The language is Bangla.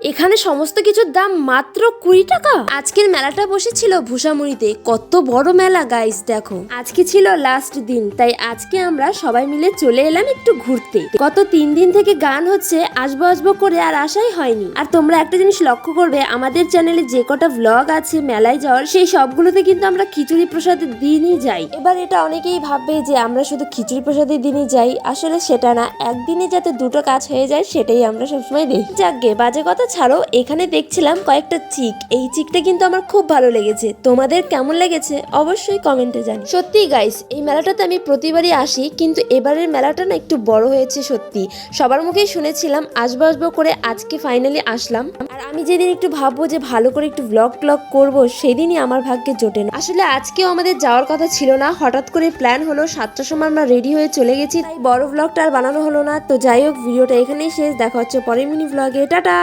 এখানে সমস্ত কিছুর দাম মাত্র 20 টাকা। আজকের মেলাটা বসেছিল ভূষামুড়িতে। কত বড় মেলা গাইস, দেখো। আজকে ছিল লাস্ট দিন, তাই আজকে আমরা সবাই মিলে চলে এলাম একটু ঘুরতে। গত 3 দিন থেকে গান হচ্ছে, আসবো আসবো করে আর আসাই হয়নি। আর তোমরা একটা জিনিস লক্ষ্য করবে, আমাদের চ্যানেলে যে কটা ভ্লগ আছে মেলায় যাওয়ার, সেই সবগুলোতে কিন্তু আমরা খিচুড়ি প্রসাদের দিনই যাই। এবার এটা অনেকেই ভাববে যে আমরা শুধু খিচুড়ি প্রসাদের দিনই যাই, আসলে সেটা না। একদিনে যাতে দুটো কাজ হয়ে যায় সেটাই আমরা সবসময় দেখি। যাকগে, বাজে কথা ছাড়ো। এখানে দেখছিলাম কয়েকটা চিক। এই চিকটা কিন্তু আমার খুব ভালো লেগেছে। তোমাদের কেমন লেগেছে অবশ্যই কমেন্টে জানি। সত্যি গাইস, এই মেলাটাতে আমি প্রতিবারই আসি, কিন্তু এবারের মেলাটা না একটু বড় হয়েছে সত্যি। সবার মুখেই শুনেছিলাম আসবো আসবো করে, আজকে ফাইনালি আসলাম। আর আমি যেদিন একটু ভাববো যে ভালো করে একটু ব্লগ করবো, সেদিনই আমার ভাগ্যে জোটে না। আসলে আজকেও আমাদের যাওয়ার কথা ছিল না, হঠাৎ করে প্ল্যান হলো। 7টার সময় আমরা রেডি হয়ে চলে গেছি, তাই বড় ব্লগটা আর বানানো হলো না। তো যাই হোক, ভিডিওটা এখানেই শেষ। দেখা হচ্ছে পরের মিনি ব্লগে। টাটা।